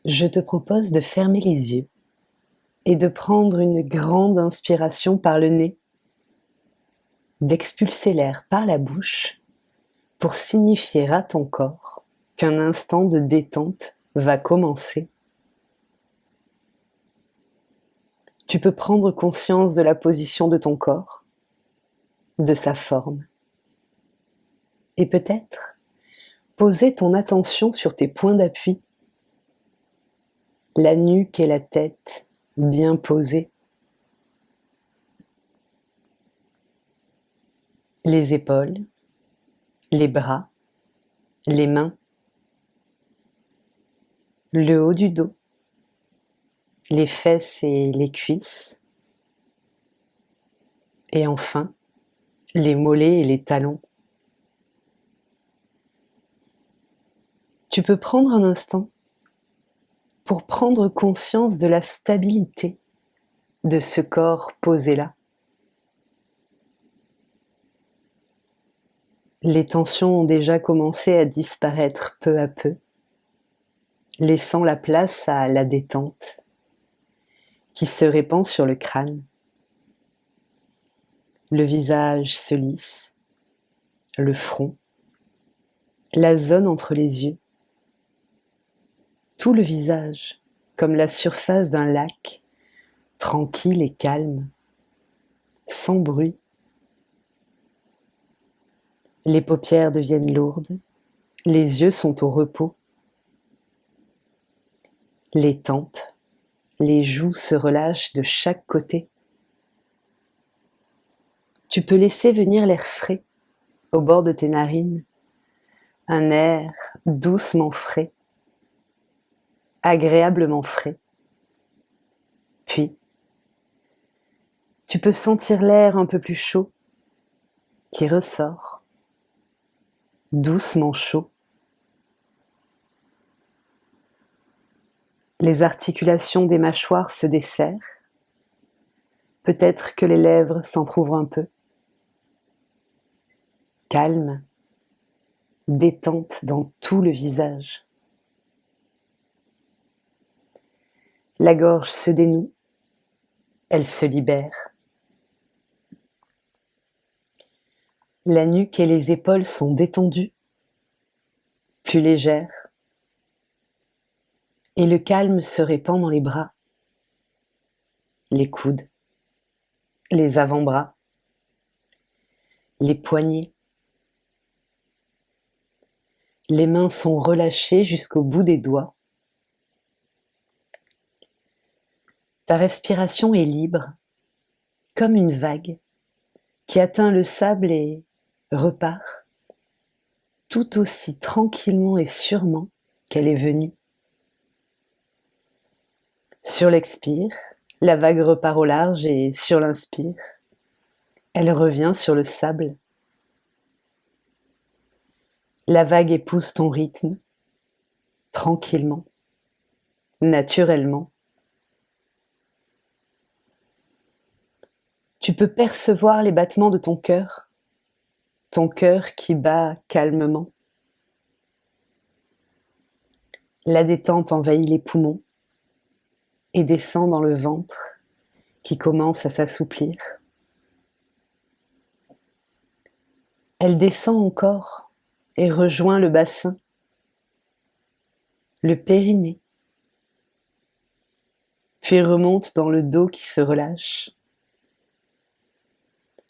Je te propose de fermer les yeux et de prendre une grande inspiration par le nez, d'expulser l'air par la bouche pour signifier à ton corps qu'un instant de détente va commencer. Tu peux prendre conscience de la position de ton corps, de sa forme, et peut-être poser ton attention sur tes points d'appui, la nuque et la tête bien posées, les épaules, les bras, les mains, le haut du dos, les fesses et les cuisses, et enfin les mollets et les talons. Tu peux prendre un instant pour prendre conscience de la stabilité de ce corps posé là. Les tensions ont déjà commencé à disparaître peu à peu, laissant la place à la détente qui se répand sur le crâne. Le visage se lisse, le front, la zone entre les yeux, tout le visage, comme la surface d'un lac, tranquille et calme, sans bruit. Les paupières deviennent lourdes, les yeux sont au repos. Les tempes, les joues se relâchent de chaque côté. Tu peux laisser venir l'air frais au bord de tes narines, un air doucement frais, agréablement frais. Puis, tu peux sentir l'air un peu plus chaud qui ressort, doucement chaud. Les articulations des mâchoires se desserrent. Peut-être que les lèvres s'entr'ouvrent un peu. Calme, détente dans tout le visage. La gorge se dénoue, elle se libère. La nuque et les épaules sont détendues, plus légères, et le calme se répand dans les bras, les coudes, les avant-bras, les poignets. Les mains sont relâchées jusqu'au bout des doigts. Ta respiration est libre, comme une vague qui atteint le sable et repart, tout aussi tranquillement et sûrement qu'elle est venue. Sur l'expire, la vague repart au large et sur l'inspire, elle revient sur le sable. La vague épouse ton rythme, tranquillement, naturellement. Tu peux percevoir les battements de ton cœur qui bat calmement. La détente envahit les poumons et descend dans le ventre qui commence à s'assouplir. Elle descend encore et rejoint le bassin, le périnée, puis remonte dans le dos qui se relâche.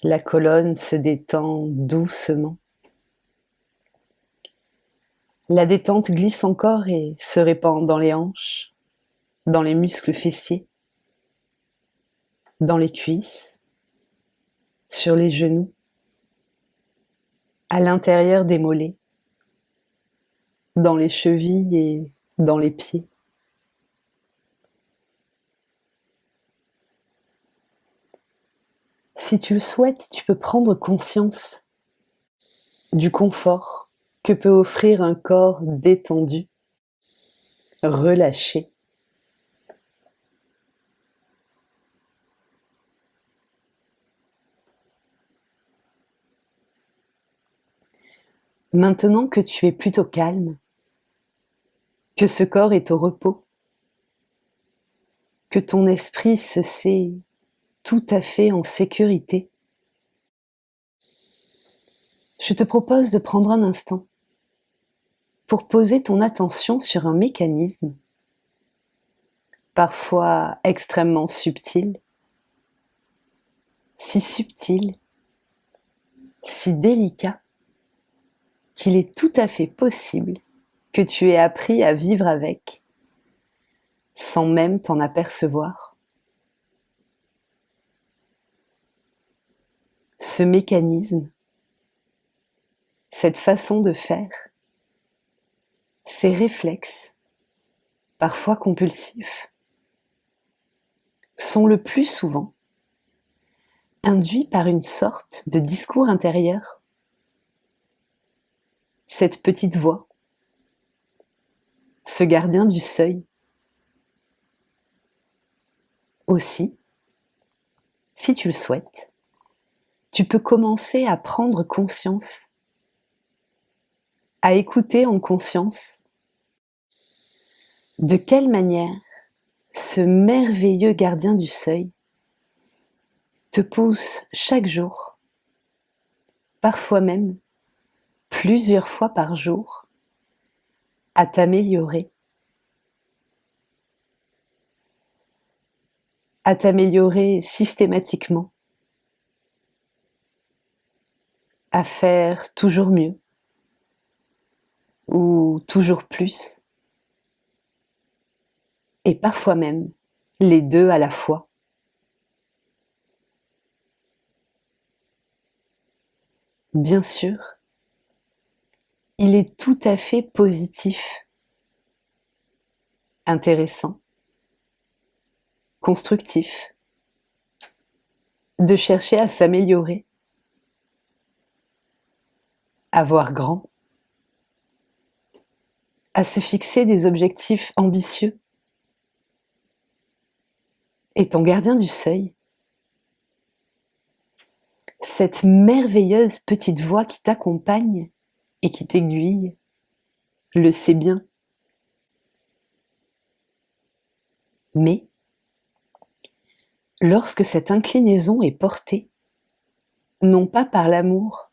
La colonne se détend doucement. La détente glisse encore et se répand dans les hanches, dans les muscles fessiers, dans les cuisses, sur les genoux, à l'intérieur des mollets, dans les chevilles et dans les pieds. Si tu le souhaites, tu peux prendre conscience du confort que peut offrir un corps détendu, relâché. Maintenant que tu es plutôt calme, que ce corps est au repos, que ton esprit se sait tout à fait en sécurité, je te propose de prendre un instant pour poser ton attention sur un mécanisme, parfois extrêmement subtil, si délicat, qu'il est tout à fait possible que tu aies appris à vivre avec, sans même t'en apercevoir. Ce mécanisme, cette façon de faire, ces réflexes, parfois compulsifs, sont le plus souvent induits par une sorte de discours intérieur. Cette petite voix, ce gardien du seuil. Aussi, si tu le souhaites, tu peux commencer à prendre conscience, à écouter en conscience de quelle manière ce merveilleux gardien du seuil te pousse chaque jour, parfois même plusieurs fois par jour, à t'améliorer, systématiquement, à faire toujours mieux ou toujours plus, et parfois même les deux à la fois. Bien sûr, il est tout à fait positif, intéressant, constructif, de chercher à s'améliorer, à voir grand, à se fixer des objectifs ambitieux. Et ton gardien du seuil, cette merveilleuse petite voix qui t'accompagne et qui t'aiguille, le sait bien. Mais, lorsque cette inclinaison est portée, non pas par l'amour,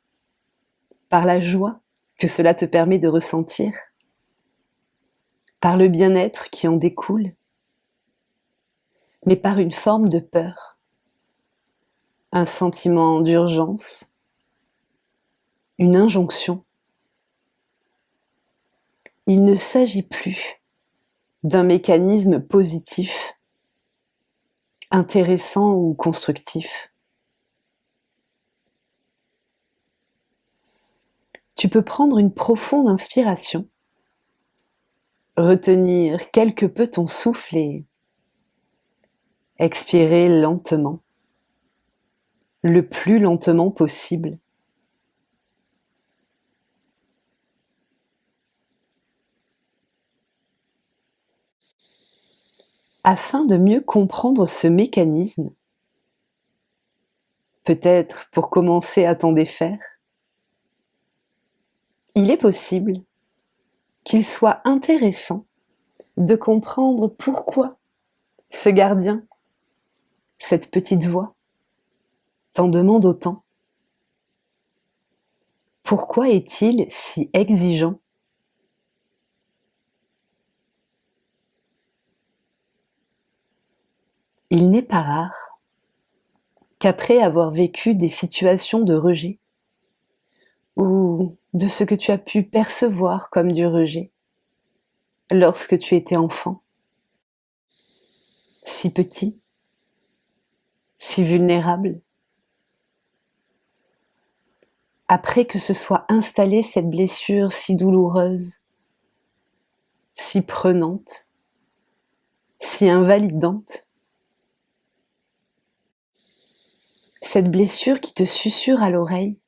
par la joie que cela te permet de ressentir, par le bien-être qui en découle, mais par une forme de peur, un sentiment d'urgence, une injonction. Il ne s'agit plus d'un mécanisme positif, intéressant ou constructif. Tu peux prendre une profonde inspiration, retenir quelque peu ton souffle et expirer lentement, le plus lentement possible. Afin de mieux comprendre ce mécanisme, peut-être pour commencer à t'en défaire, il est possible qu'il soit intéressant de comprendre pourquoi ce gardien, cette petite voix, t'en demande autant. Pourquoi est-il si exigeant ? Il n'est pas rare qu'après avoir vécu des situations de rejet, ou de ce que tu as pu percevoir comme du rejet, lorsque tu étais enfant, si petit, si vulnérable, après que se soit installée cette blessure si douloureuse, si prenante, si invalidante, cette blessure qui te susurre à l'oreille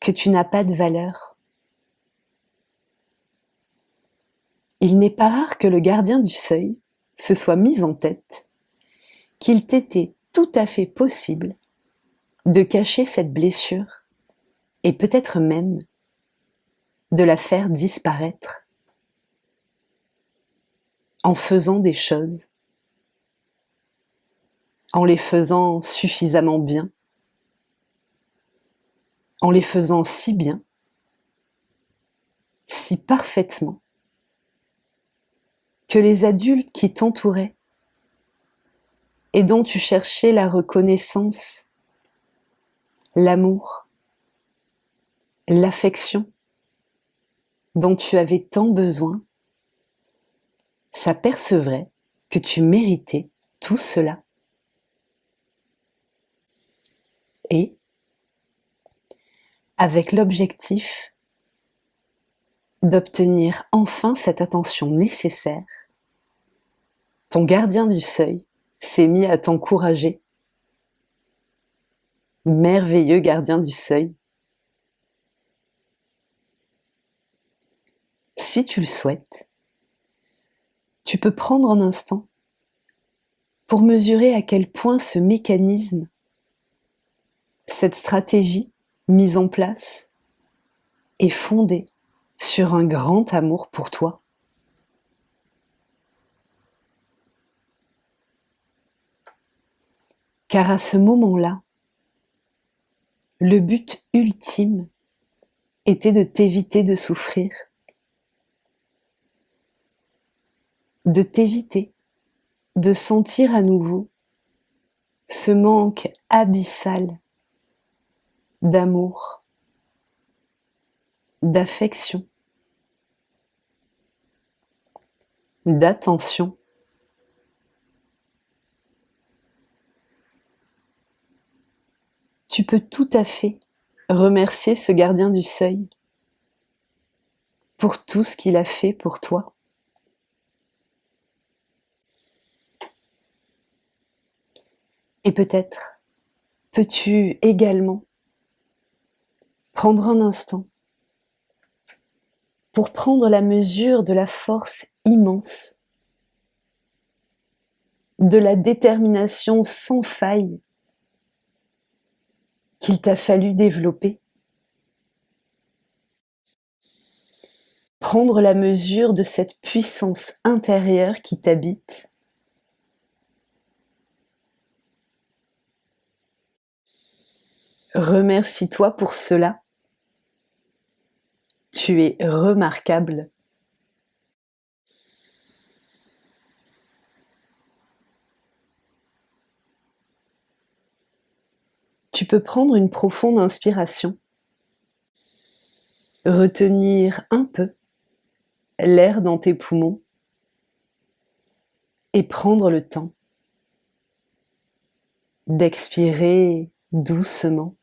que tu n'as pas de valeur. Il n'est pas rare que le gardien du seuil se soit mis en tête qu'il t'était tout à fait possible de cacher cette blessure et peut-être même de la faire disparaître en faisant des choses en les faisant suffisamment bien, en les faisant si bien, si parfaitement, que les adultes qui t'entouraient et dont tu cherchais la reconnaissance, l'amour, l'affection dont tu avais tant besoin, s'apercevraient que tu méritais tout cela. Et, avec l'objectif d'obtenir enfin cette attention nécessaire, ton gardien du seuil s'est mis à t'encourager. Merveilleux gardien du seuil. Si tu le souhaites, tu peux prendre un instant pour mesurer à quel point ce mécanisme, cette stratégie mise en place, est fondée sur un grand amour pour toi. Car à ce moment-là, le but ultime était de t'éviter de souffrir, de t'éviter de sentir à nouveau ce manque abyssal d'amour, d'affection, d'attention. Tu peux tout à fait remercier ce gardien du seuil pour tout ce qu'il a fait pour toi. Et peut-être peux-tu également prendre un instant pour prendre la mesure de la force immense, de la détermination sans faille qu'il t'a fallu développer. Prendre la mesure de cette puissance intérieure qui t'habite. Remercie-toi pour cela. Tu es remarquable. Tu peux prendre une profonde inspiration, retenir un peu l'air dans tes poumons et prendre le temps d'expirer doucement.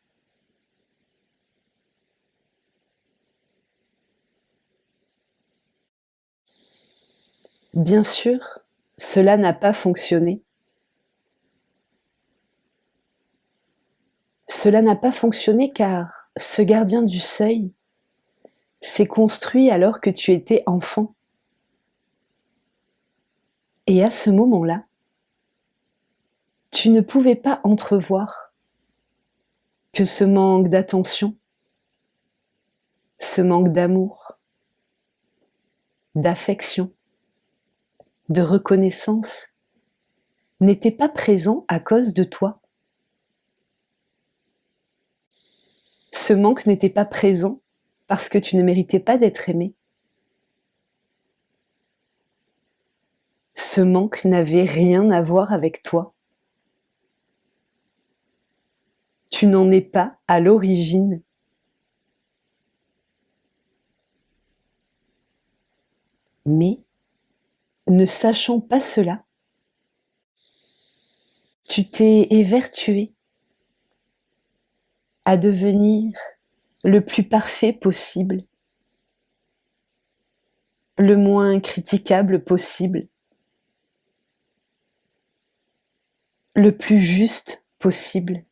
Bien sûr, cela n'a pas fonctionné. Cela n'a pas fonctionné car ce gardien du seuil s'est construit alors que tu étais enfant. Et à ce moment-là, tu ne pouvais pas entrevoir que ce manque d'attention, ce manque d'amour, d'affection, de reconnaissance n'était pas présent à cause de toi. Ce manque n'était pas présent parce que tu ne méritais pas d'être aimé. Ce manque n'avait rien à voir avec toi. Tu n'en es pas à l'origine. Mais, ne sachant pas cela, tu t'es évertué à devenir le plus parfait possible, le moins critiquable possible, le plus juste possible,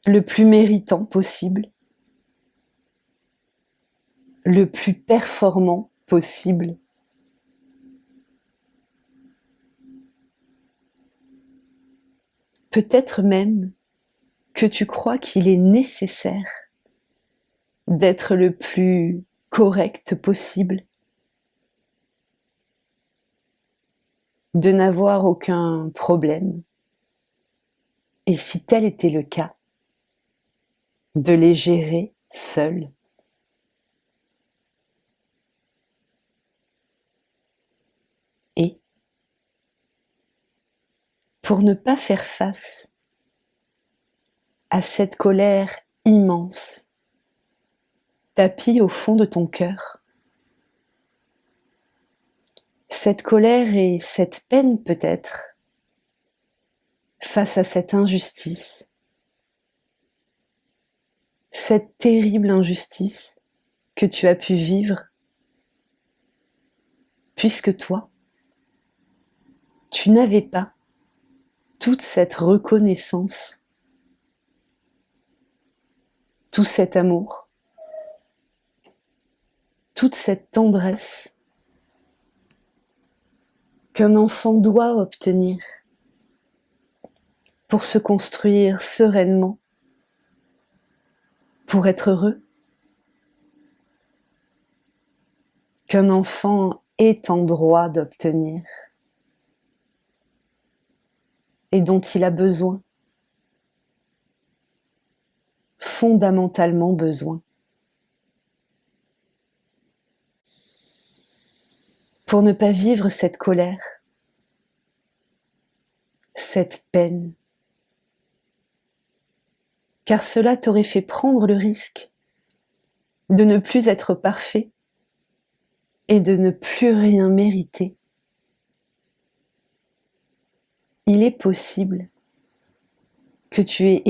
le plus méritant possible, le plus performant possible. Peut-être même que tu crois qu'il est nécessaire d'être le plus correct possible, de n'avoir aucun problème, et si tel était le cas, de les gérer seul. Et pour ne pas faire face à cette colère immense, tapie au fond de ton cœur, cette colère et cette peine peut-être, face à cette injustice, cette terrible injustice que tu as pu vivre, puisque toi, tu n'avais pas toute cette reconnaissance, tout cet amour, toute cette tendresse qu'un enfant doit obtenir pour se construire sereinement, pour être heureux, qu'un enfant est en droit d'obtenir et dont il a besoin, fondamentalement besoin. Pour ne pas vivre cette colère, cette peine, car cela t'aurait fait prendre le risque de ne plus être parfait et de ne plus rien mériter. Il est possible que tu aies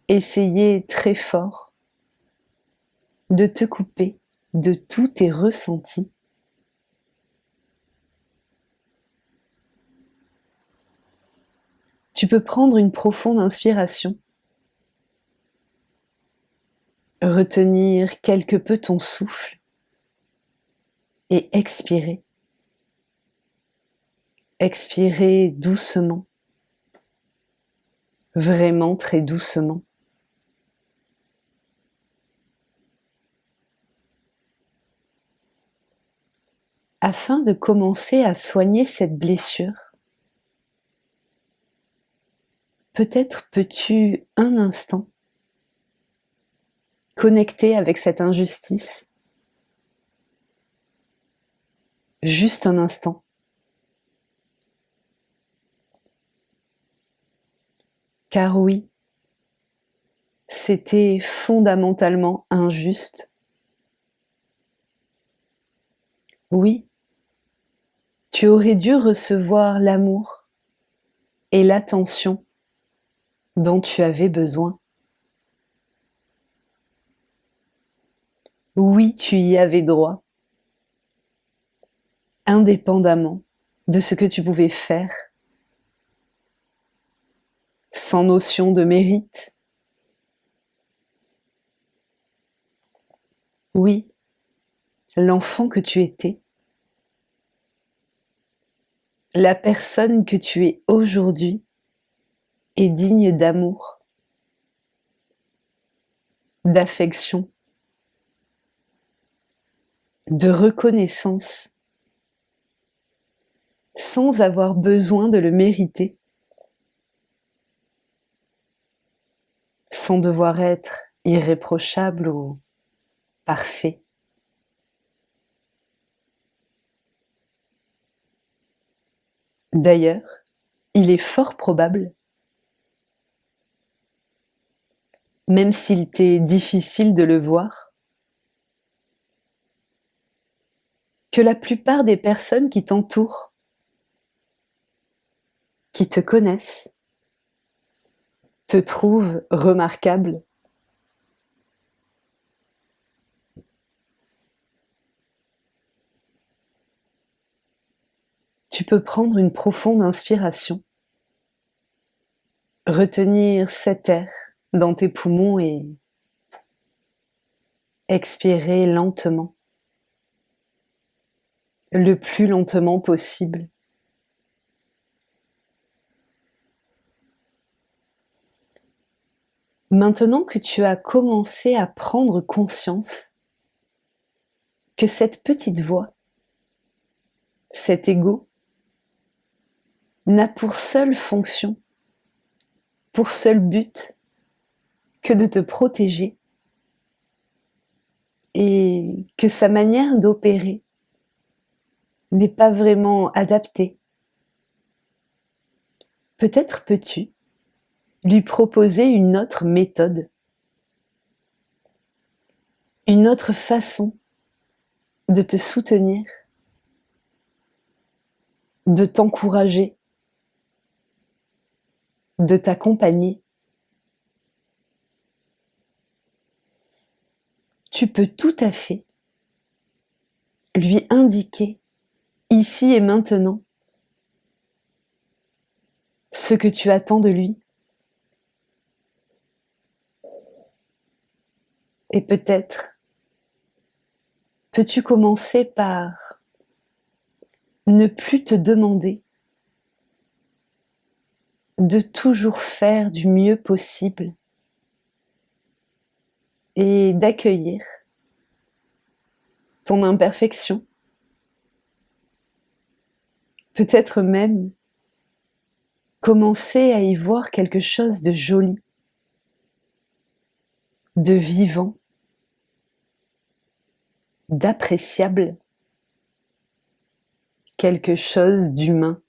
essayé très fort de te couper de tous tes ressentis. Tu peux prendre une profonde inspiration, retenir quelque peu ton souffle et expirer. Expirer doucement, vraiment très doucement. Afin de commencer à soigner cette blessure, peut-être peux-tu un instant connecter avec cette injustice, juste un instant. Car oui, c'était fondamentalement injuste. Oui, tu aurais dû recevoir l'amour et l'attention dont tu avais besoin. Oui, tu y avais droit, indépendamment de ce que tu pouvais faire, sans notion de mérite. Oui, l'enfant que tu étais, la personne que tu es aujourd'hui est digne d'amour, d'affection, de reconnaissance, sans avoir besoin de le mériter, sans devoir être irréprochable ou parfait. D'ailleurs, il est fort probable, même s'il t'est difficile de le voir, que la plupart des personnes qui t'entourent, qui te connaissent, te trouvent remarquable. Tu peux prendre une profonde inspiration, retenir cet air dans tes poumons et expirer lentement, le plus lentement possible. Maintenant que tu as commencé à prendre conscience que cette petite voix cet ego, n'a pour seule fonction, pour seul but, que de te protéger et que sa manière d'opérer n'est pas vraiment adaptée. Peut-être peux-tu lui proposer une autre méthode, une autre façon de te soutenir, de t'encourager, de t'accompagner. Tu peux tout à fait lui indiquer ici et maintenant ce que tu attends de lui. Et peut-être peux-tu commencer par ne plus te demander de toujours faire du mieux possible et d'accueillir ton imperfection. Peut-être même commencer à y voir quelque chose de joli, de vivant, d'appréciable, quelque chose d'humain.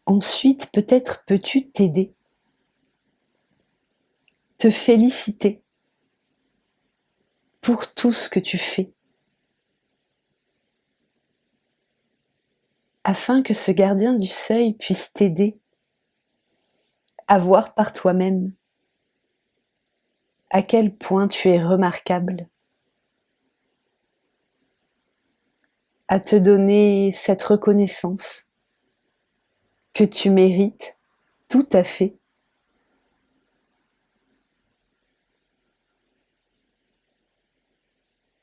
Ensuite, peut-être peux-tu t'aider, te féliciter pour tout ce que tu fais, afin que ce gardien du seuil puisse t'aider à voir par toi-même à quel point tu es remarquable, à te donner cette reconnaissance que tu mérites tout à fait.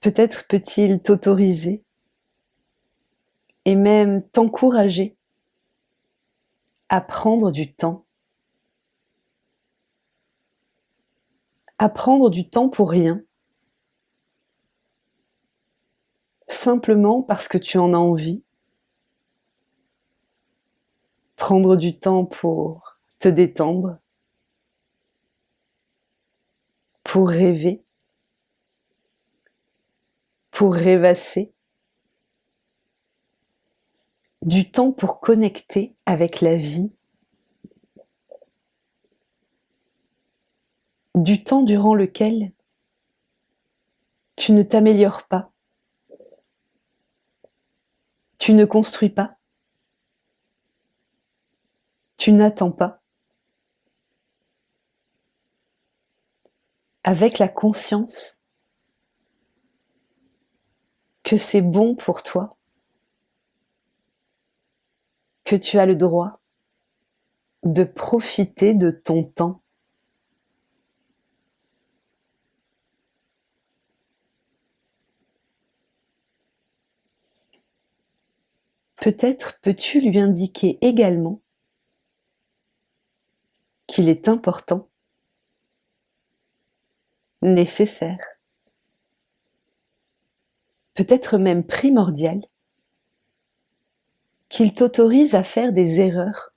Peut-être peut-il t'autoriser et même t'encourager à prendre du temps. À prendre du temps pour rien, simplement parce que tu en as envie. Prendre du temps pour te détendre, pour rêver, pour rêvasser. Du temps pour connecter avec la vie. Du temps durant lequel tu ne t'améliores pas, tu ne construis pas, tu n'attends pas, avec la conscience que c'est bon pour toi, que tu as le droit de profiter de ton temps. Peut-être peux-tu lui indiquer également qu'il est important, nécessaire, peut-être même primordial, qu'il t'autorise à faire des erreurs,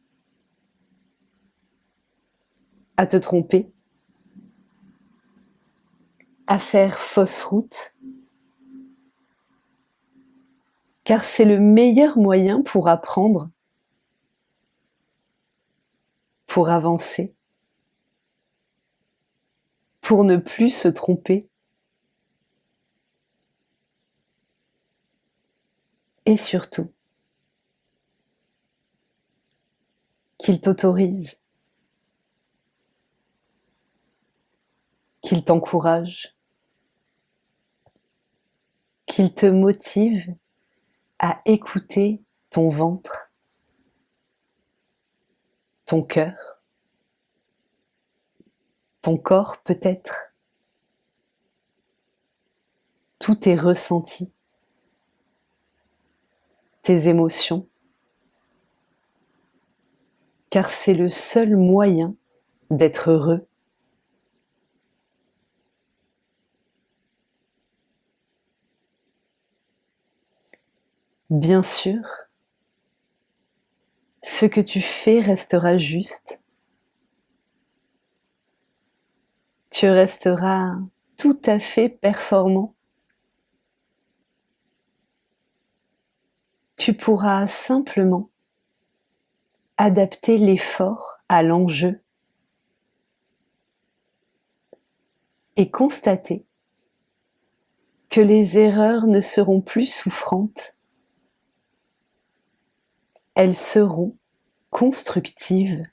à te tromper, à faire fausse route, car c'est le meilleur moyen pour apprendre, pour avancer, pour ne plus se tromper. Et surtout, qu'il t'autorise, qu'il t'encourage, qu'il te motive à écouter ton ventre, ton cœur, ton corps peut-être, tous tes ressentis, tes émotions, car c'est le seul moyen d'être heureux. Bien sûr, ce que tu fais restera juste. Tu resteras tout à fait performant. Tu pourras simplement adapter l'effort à l'enjeu et constater que les erreurs ne seront plus souffrantes. Elles seront constructives.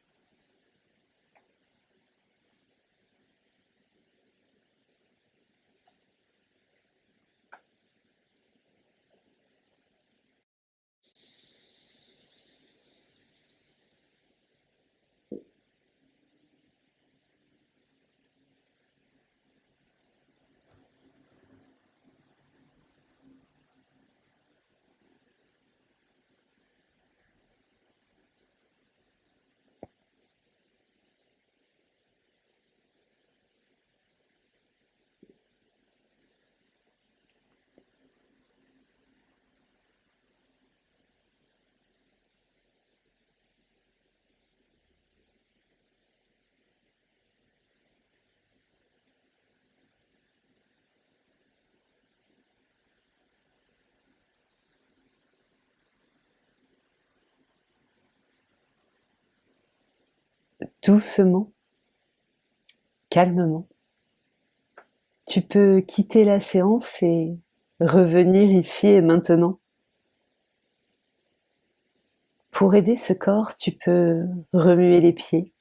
Doucement, calmement, tu peux quitter la séance et revenir ici et maintenant. Pour aider ce corps, tu peux remuer les pieds,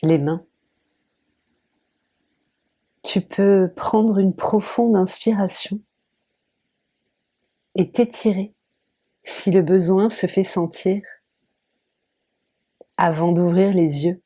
les mains. Tu peux prendre une profonde inspiration et t'étirer si le besoin se fait sentir avant d'ouvrir les yeux.